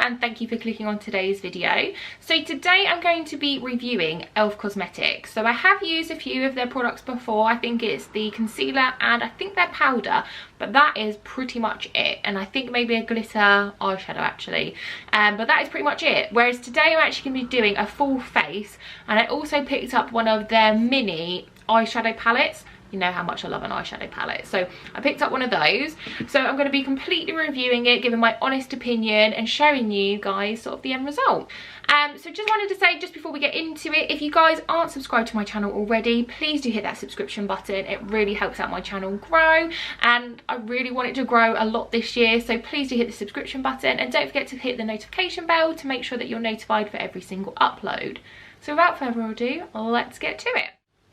and thank you for clicking on today's video. So today I'm going to be reviewing E.L.F Cosmetics. So I have used a few of their products before. I think it's the concealer and I think their powder, but that is pretty much it. And I think maybe a glitter eyeshadow actually, but that is pretty much it. Whereas today I'm actually going to be doing a full face, and I also picked up one of their mini eyeshadow palettes. You know how much I love an eyeshadow palette, so I picked up one of those. So I'm going to be completely reviewing it, giving my honest opinion and showing you guys sort of the end result. So just wanted to say, just before we get into it, if you guys aren't subscribed to my channel already, please do hit that subscription button. It really helps out my channel grow, and I really want it to grow a lot this year, so please do hit the subscription button, and don't forget to hit the notification bell to make sure that you're notified for every single upload. So without further ado, let's get to it.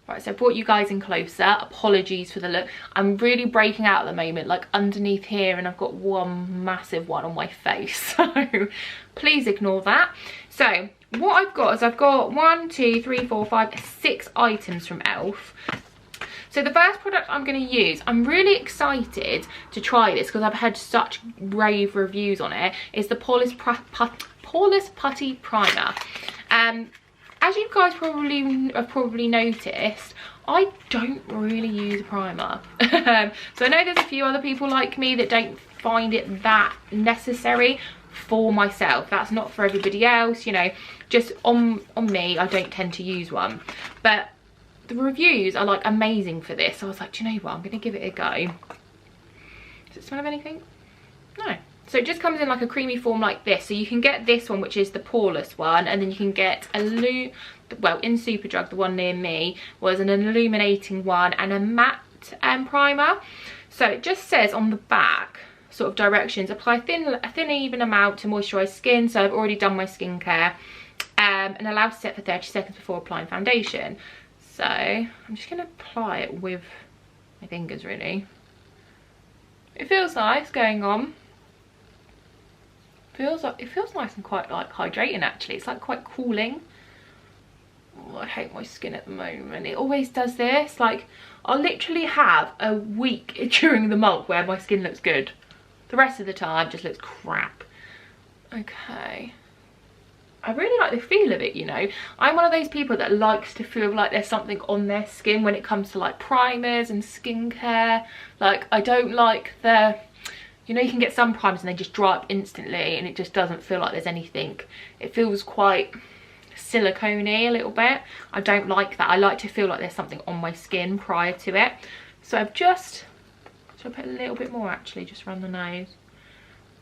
Right, so I brought you guys in closer. Apologies for the look. I'm really breaking out at the moment, like underneath here, and I've got one massive one on my face. So please ignore that. So what I've got is I've got 1, 2, 3, 4, 5, 6 items from E.L.F. So the first product I'm going to use, I'm really excited to try this because I've had such rave reviews on it, is the Poreless Putty Primer. As you guys probably noticed, I don't really use a primer. So I know there's a few other people like me that don't find it that necessary. For myself, that's not for everybody else, you know, just on me, I don't tend to use one. But the reviews are like amazing for this, so I was like, do you know what, I'm gonna give it a go. Does it smell of anything? No. So it just comes in like a creamy form like this. So you can get this one, which is the poreless one, and then you can get well, in Superdrug, the one near me was an illuminating one and a matte primer. So it just says on the back sort of directions: apply a thin even amount to moisturize skin. So I've already done my skincare, and allow to set for 30 seconds before applying foundation. So I'm just gonna apply it with my fingers really. It feels nice going on. It feels nice and quite like hydrating actually. It's like quite cooling. Oh, I hate my skin at the moment. It always does this. Like, I'll literally have a week during the month where my skin looks good. The rest of the time just looks crap. Okay. I really like the feel of it, you know. I'm one of those people that likes to feel like there's something on their skin when it comes to like primers and skincare. Like, I don't like the... You know, you can get some primers and they just dry up instantly and it just doesn't feel like there's anything. It feels quite silicone-y a little bit. I don't like that. I like to feel like there's something on my skin prior to it. So I've just... Should I put a little bit more actually, just around the nose?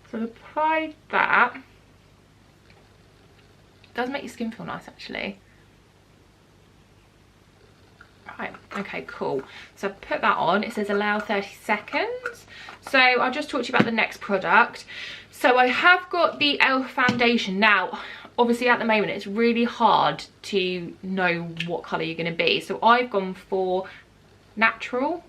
So I've applied that. It does make your skin feel nice actually. Right, okay, cool. So I've put that on. It says allow 30 seconds. So I'll just talk to you about the next product. So I have got the E.L.F foundation. Now, obviously at the moment it's really hard to know what colour you're going to be. So I've gone for natural.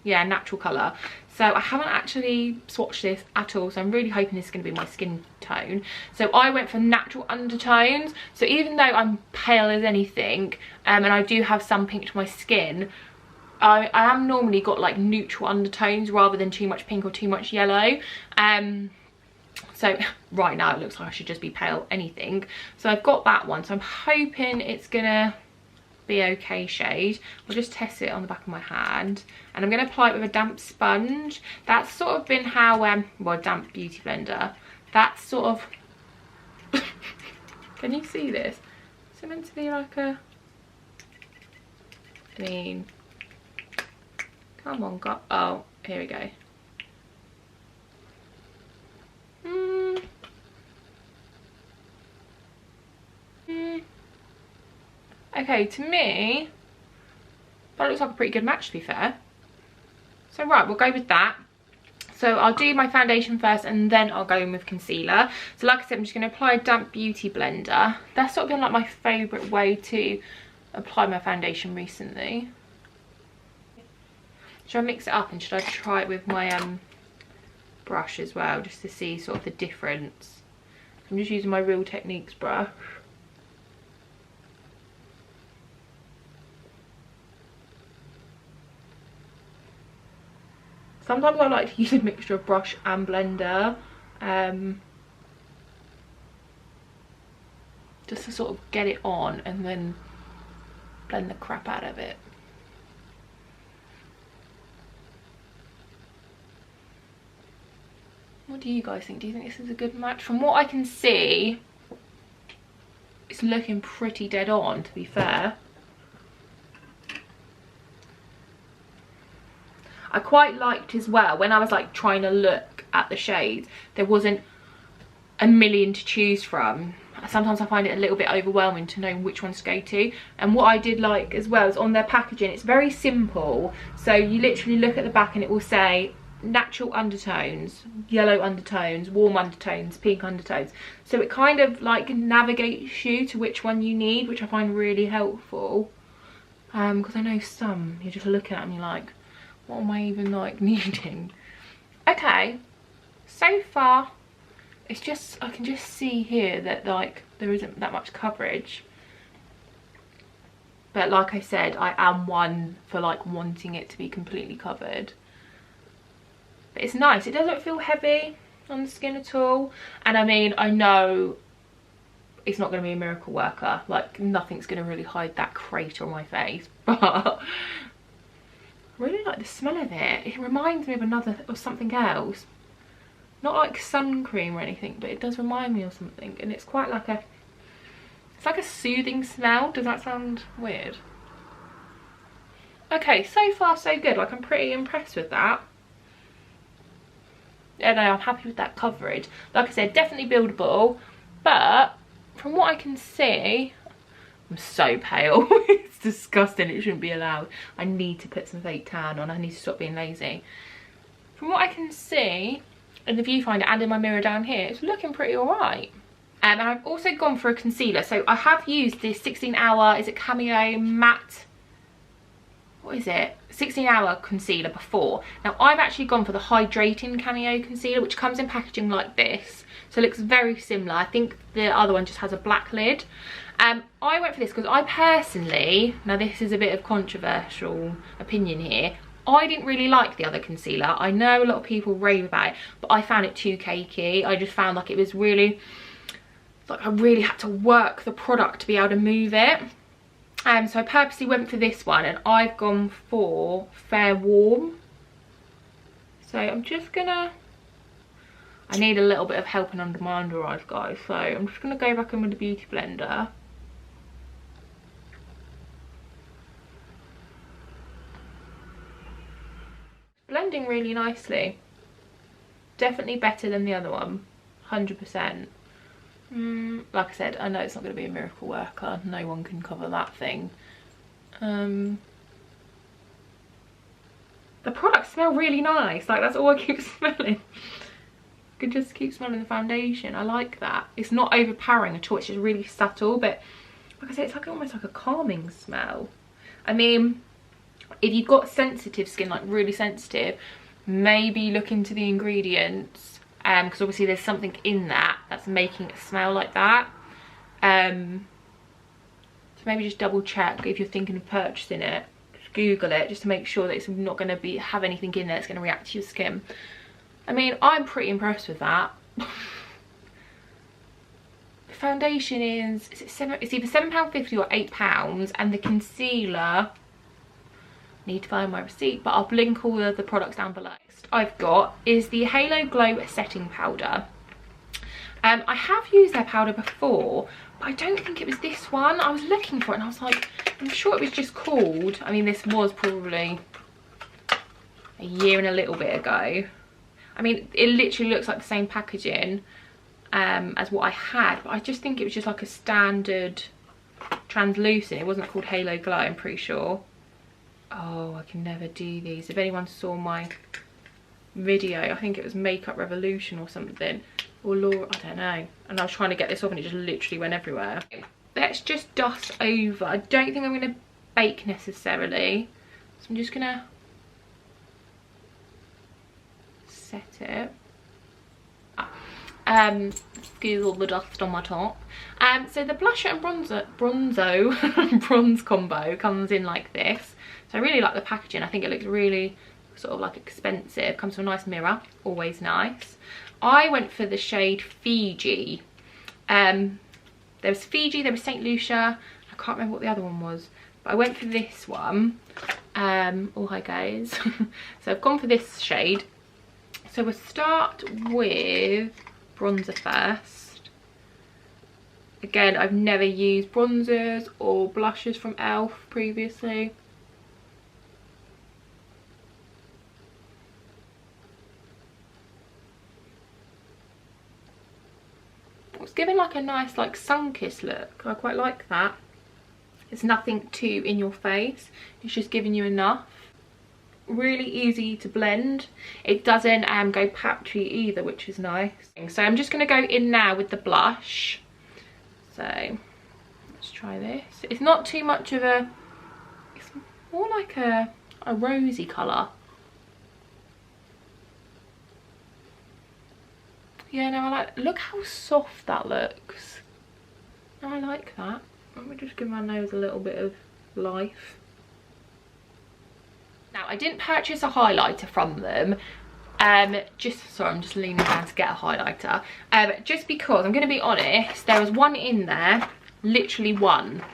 Yeah, natural colour. So I haven't actually swatched this at all, so I'm really hoping this is going to be my skin tone. So I went for natural undertones. So even though I'm pale as anything, and I do have some pink to my skin, I am normally got like neutral undertones rather than too much pink or too much yellow. So right now it looks like I should just be pale anything. So I've got that one, so I'm hoping it's gonna be okay shade. I'll just test it on the back of my hand, and I'm going to apply it with a damp sponge. That's sort of been how well, damp beauty blender. That's sort of can you see this? Is it meant to be like a, I mean, come on, God. Oh, here we go. Okay, to me, that looks like a pretty good match to be fair. So right, we'll go with that. So I'll do my foundation first and then I'll go in with concealer. So like I said, I'm just going to apply a damp beauty blender. That's sort of been like my favourite way to apply my foundation recently. Should I mix it up and should I try it with my brush as well, just to see sort of the difference? I'm just using my Real Techniques brush. Sometimes I like to use a mixture of brush and blender. I'm sort of get it on and then blend the crap out of it. What do you guys think? Do you think this is a good match? From what I can see, it's looking pretty dead on, to be fair. I quite liked as well, when I was like trying to look at the shades, there wasn't a million to choose from. Sometimes I find it a little bit overwhelming to know which ones to go to. And what I did like as well is on their packaging, it's very simple. So you literally look at the back and it will say natural undertones, yellow undertones, warm undertones, pink undertones. So it kind of like navigates you to which one you need, which I find really helpful. Because I know some, you're just looking at them, you're like, what am I even like needing? Okay, so far it's just, I can just see here that like there isn't that much coverage. But like I said, I am one for like wanting it to be completely covered. But it's nice, it doesn't feel heavy on the skin at all. And I mean, I know it's not going to be a miracle worker, like nothing's going to really hide that crater on my face, but I really like the smell of it. It reminds me of something else. Not like sun cream or anything, but it does remind me of something. And it's quite like it's like a soothing smell. Does that sound weird? Okay, so far so good. Like, I'm pretty impressed with that. Yeah, no, I'm happy with that coverage. Like I said, definitely buildable. But from what I can see, I'm so pale. It's disgusting. It shouldn't be allowed. I need to put some fake tan on. I need to stop being lazy. From what I can see in the viewfinder and in my mirror down here, it's looking pretty alright. And I've also gone for a concealer. So I have used this 16-hour, is it Cameo Matte? What is it? 16-hour concealer before. Now I've actually gone for the hydrating Cameo concealer, which comes in packaging like this. So it looks very similar. I think the other one just has a black lid. I went for this because I personally, now this is a bit of controversial opinion here, I didn't really like the other concealer. I know a lot of people rave about it, but I found it too cakey. I just found like it was really, like I really had to work the product to be able to move it. So I purposely went for this one, and I've gone for Fair Warm. So I'm just gonna, I need a little bit of helping under my under eyes, guys. So I'm just gonna go back in with the Beauty Blender. Blending really nicely. Definitely better than the other one, 100%. Like I said, I know it's not going to be a miracle worker. No one can cover that thing. The products smell really nice. Like, that's all I keep smelling. I could just keep smelling the foundation. I like that. It's not overpowering at all. It's just really subtle. But like I said, it's like almost like a calming smell. I mean, if you've got sensitive skin, like really sensitive, maybe look into the ingredients. Because obviously there's something in that that's making it smell like that. So maybe just double check if you're thinking of purchasing it. Just Google it just to make sure that it's not going to have anything in there that's going to react to your skin. I mean, I'm pretty impressed with that. The foundation is it it's either £7.50 or £8, and the concealer, need to find my receipt, but I'll link all of the products down below. Next I've got is the Halo Glow setting powder. I have used their powder before, but I don't think it was this one. I was looking for it and I was like, I'm sure it was just called, I mean, this was probably a year and a little bit ago. I mean, it literally looks like the same packaging as what I had, but I just think it was just like a standard translucent. It wasn't called Halo Glow, I'm pretty sure. Oh, I can never do these. If anyone saw my video, I think it was Makeup Revolution or something, or Laura, I don't know, and I was trying to get this off and it just literally went everywhere. Let's just dust over. I don't think I'm going to bake necessarily, so I'm just going to set it. Excuse all the dust on my top. So the blusher and bronze combo comes in like this. So I really like the packaging. I think it looks really sort of like expensive. Comes with a nice mirror, always nice. I went for the shade Fiji. There was Fiji, there was St. Lucia. I can't remember what the other one was. But I went for this one. Oh, hi guys. So I've gone for this shade. So we'll start with bronzer first. Again, I've never used bronzers or blushes from E.L.F previously. It's giving like a nice like sun-kissed look. I quite like that. It's nothing too in your face. It's just giving you enough. Really easy to blend. It doesn't go patchy either, which is nice. So I'm just going to go in now with the blush. So let's try this. It's not too much of a, it's more like a rosy colour. Yeah, no, I like, look how soft that looks. No, I like that. Let me just give my nose a little bit of life. Now, I didn't purchase a highlighter from them. Sorry, I'm just leaning down to get a highlighter. Just because, I'm going to be honest, there was one in there, literally one.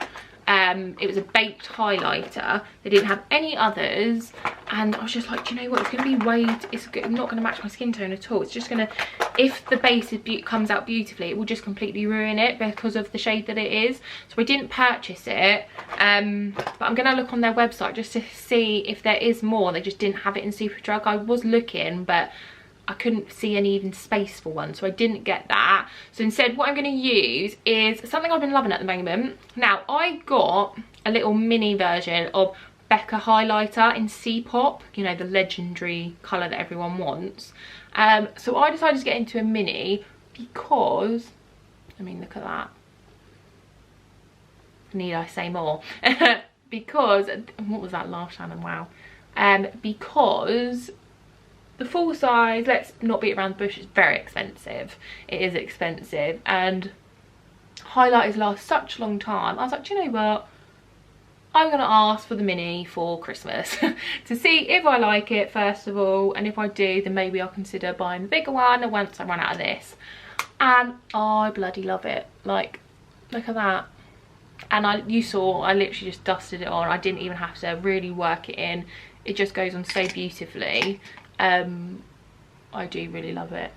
It was a baked highlighter. They didn't have any others, and I was just like, do you know what, it's going to be way, it's not going to match my skin tone at all. It's just going to, if the base comes out beautifully, it will just completely ruin it because of the shade that it is. So I didn't purchase it, but I'm going to look on their website just to see if there is more. They just didn't have it in Superdrug. I was looking, but I couldn't see any even space for one, so I didn't get that. So instead, what I'm going to use is something I've been loving at the moment. Now, I got a little mini version of Becca highlighter in C-Pop, you know, the legendary colour that everyone wants. So I decided to get into a mini because, I mean, look at that. Need I say more? Because, what was that last time? Wow. Because the full size, let's not beat around the bush, it's very expensive. It is expensive, and highlighters last such a long time. I was like, do you know what? I'm going to ask for the mini for Christmas to see if I like it first of all, and if I do, then maybe I'll consider buying the bigger one once I run out of this. And I bloody love it. Like, look at that. And you saw, I literally just dusted it on. I didn't even have to really work it in. It just goes on so beautifully. I do really love it.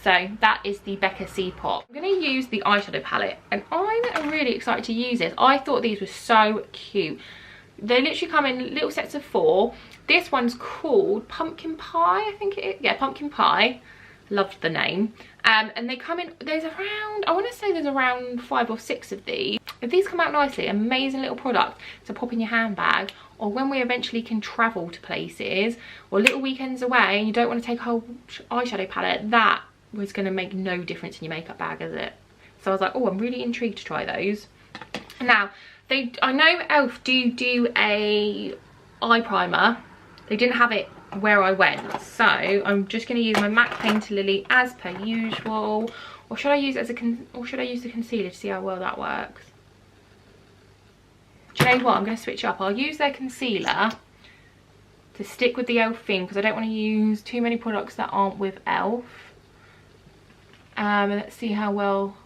So that is the Becca C-Pop. I'm going to use the eyeshadow palette, and I'm really excited to use this. I thought these were so cute. They literally come in little sets of 4. This one's called Pumpkin Pie, I think it is. Yeah, Pumpkin Pie. Loved the name. And they come in, there's around, I want to say there's around 5 or 6 of these. If these come out nicely, amazing little product to pop in your handbag, or when we eventually can travel to places, or little weekends away and you don't want to take a whole eyeshadow palette, that was going to make no difference in your makeup bag, is it? So I was like, oh, I'm really intrigued to try those. Now, I know E.L.F do a eye primer. They didn't have it where I went, so I'm just going to use my MAC Painter Lily as per usual. Or should I use it as should I use the concealer to see how well that works? Do you know what? I'm going to switch up. I'll use their concealer to stick with the E.L.F theme, because I don't want to use too many products that aren't with E.L.F. Let's see how well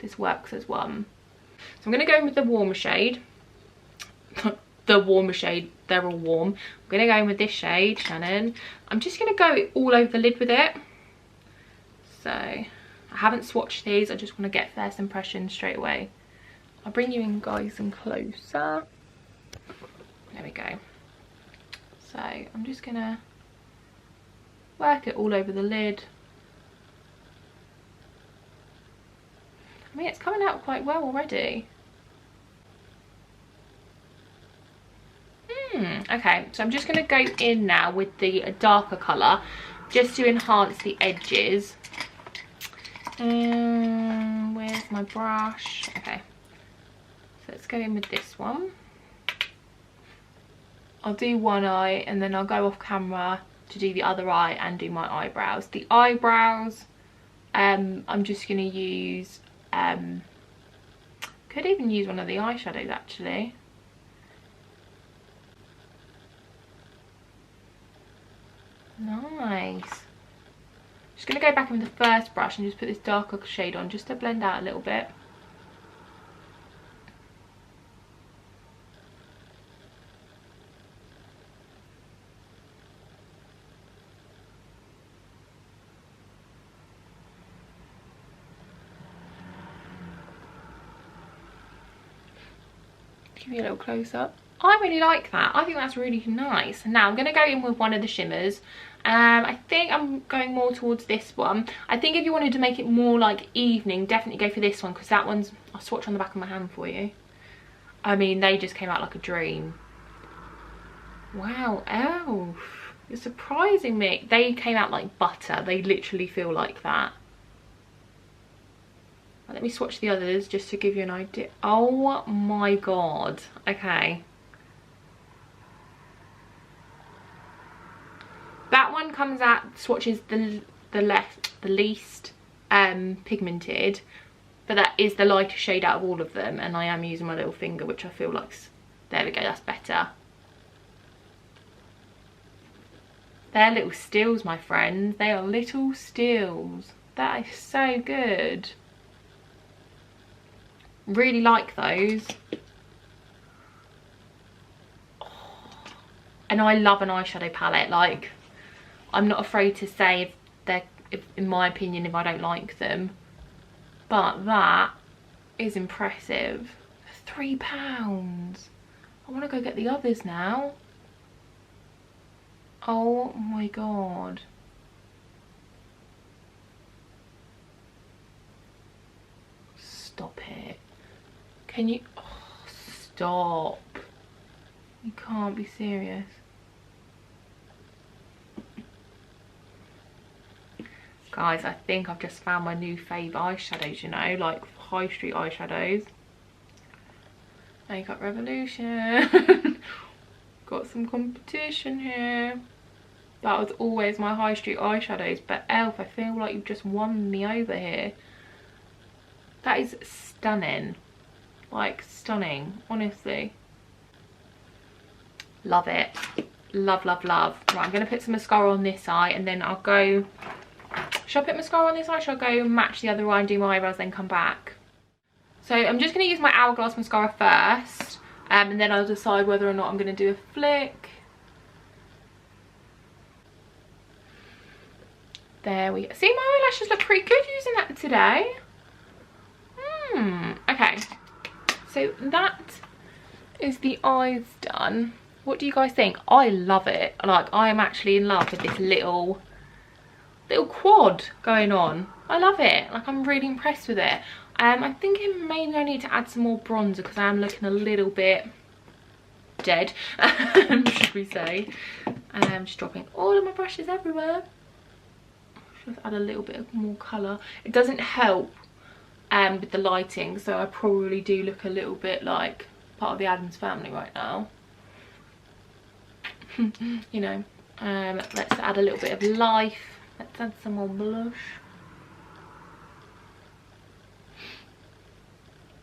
this works as one. So I'm going to go in with the warmer shade. The warmer shade, they're all warm. I'm going to go in with this shade, Shannon. I'm just going to go all over the lid with it. So I haven't swatched these, I just want to get first impressions straight away. I'll bring you in, guys, and closer. There we go. So I'm just going to work it all over the lid. I mean, it's coming out quite well already. Okay, so I'm just going to go in now with the darker colour just to enhance the edges. Where's my brush? Okay, so let's go in with this one. I'll do one eye and then I'll go off camera to do the other eye and do my eyebrows. The eyebrows, I'm just going to use, could even use one of the eyeshadows actually. Nice. Just going to go back in with the first brush and just put this darker shade on just to blend out a little bit. give you a little close up. I really like that. I think that's really nice. Now I'm going to go in with one of the shimmers. I think I'm going more towards this one. I think if you wanted to make it more like evening, definitely go for this one, because that one's, I'll swatch on the back of my hand for you. I mean, they just came out like a dream. Wow, E.L.F. You're surprising me. They came out like butter. They literally feel like that. Let me swatch the others just to give you an idea. Oh my god. Okay. That one comes out, swatches the least pigmented, but that is the lightest shade out of all of them, and I am using my little finger, which I feel like, there we go, that's better. They're little steals, my friends. They are little steals. That is so good. Really like those. And I love an eyeshadow palette. Like, I'm not afraid to say if in my opinion, if I don't like them. But that is impressive. £3. I want to go get the others now. Oh my god. Stop it. Can you... Oh, stop. You can't be serious. Guys, I think I've just found my new fave eyeshadows, you know, like high street eyeshadows. Makeup Revolution. Got some competition here. That was always my high street eyeshadows, but E.L.F, I feel like you've just won me over here. That is stunning. Like, stunning, honestly. Love it. Love, love, love. Right, I'm going to put some mascara on this eye, and then I'll go... Should I put mascara on this eye? Should I go match the other eye and do my eyebrows, then come back? So I'm just going to use my Hourglass mascara first, and then I'll decide whether or not I'm going to do a flick. There we go. See, my eyelashes look pretty good using that today. Okay. So that is the eyes done. What do you guys think? I love it. Like, I am actually in love with this little quad going on. I love it. Like, I'm really impressed with it. I'm thinking maybe I need to add some more bronzer because I am looking a little bit dead, should we say. I'm just dropping all of my brushes everywhere. Just add a little bit of more colour. It doesn't help with the lighting, so I probably do look a little bit like part of the Addams family right now. You know, let's add a little bit of life. Let's add some more blush.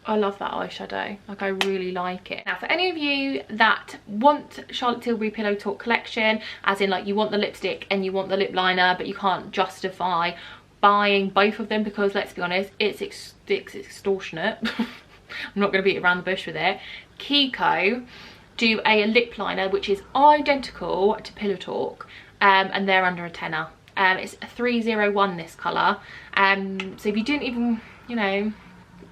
I love that eyeshadow. Like, I really like it. Now, for any of you that want Charlotte Tilbury Pillow Talk collection, as in like you want the lipstick and you want the lip liner, but you can't justify buying both of them because, let's be honest, it's extortionate. I'm not going to beat around the bush with it. Kiko do a lip liner which is identical to Pillow Talk, and they're under a tenner. It's a 301, this colour. So if you didn't even, you know,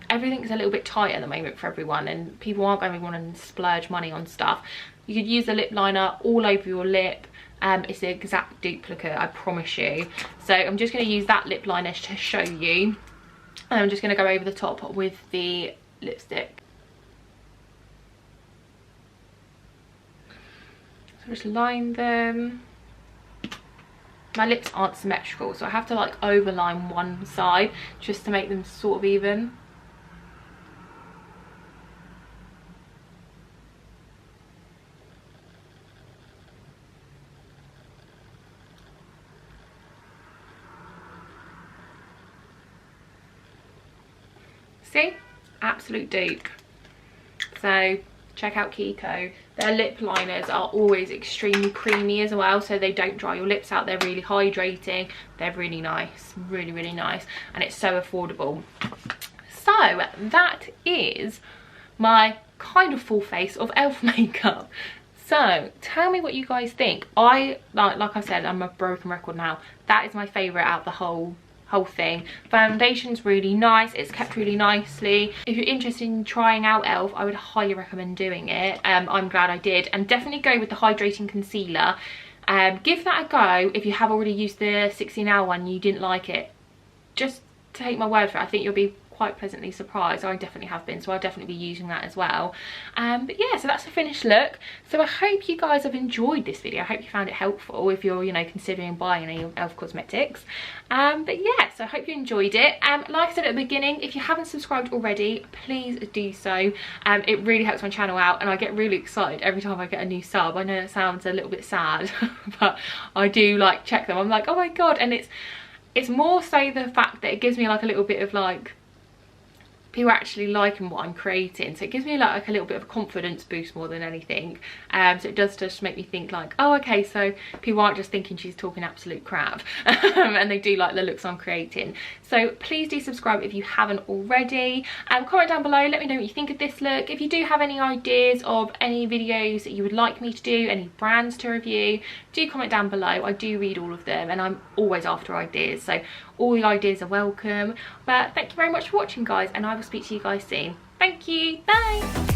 everything's a little bit tight at the moment for everyone, and people aren't going to want to splurge money on stuff. You could use the lip liner all over your lip. It's the exact duplicate, I promise you. So I'm just going to use that lip liner to show you, and I'm just going to go over the top with the lipstick. So just line them. My lips aren't symmetrical, so I have to like overline one side just to make them sort of even. See? Absolute dupe. So check out Kiko. Their lip liners are always extremely creamy as well, so they don't dry your lips out. They're really hydrating. They're really nice. Really, really nice. And it's so affordable. So that is my kind of full face of E.L.F makeup. So tell me what you guys think. Like I said, I'm a broken record now. That is my favourite out of the whole whole thing. Foundation's really nice, it's kept really nicely. If you're interested in trying out E.L.F, I would highly recommend doing it. I'm glad I did. And definitely go with the hydrating concealer. Give that a go if you have already used the 16-hour one and you didn't like it. Just take my word for it, I think you'll be quite pleasantly surprised. I definitely have been, so I'll definitely be using that as well. But yeah, so that's the finished look. So I hope you guys have enjoyed this video. I hope you found it helpful if you're, you know, considering buying any E.L.F Cosmetics. But yeah, so I hope you enjoyed it. Like I said at the beginning, if you haven't subscribed already, please do so. It really helps my channel out, and I get really excited every time I get a new sub. I know it sounds a little bit sad, but I do like check them. I'm like, oh my god. And it's more so the fact that it gives me like a little bit of like people actually liking what I'm creating, so it gives me like a little bit of a confidence boost more than anything. So it does just make me think like, oh okay, so people aren't just thinking she's talking absolute crap, and they do like the looks I'm creating. So please do subscribe if you haven't already, and comment down below, let me know what you think of this look. If you do have any ideas of any videos that you would like me to do, any brands to review, do comment down below. I do read all of them and I'm always after ideas, so all the ideas are welcome. But thank you very much for watching, guys, and I will speak to you guys soon. Thank you, bye.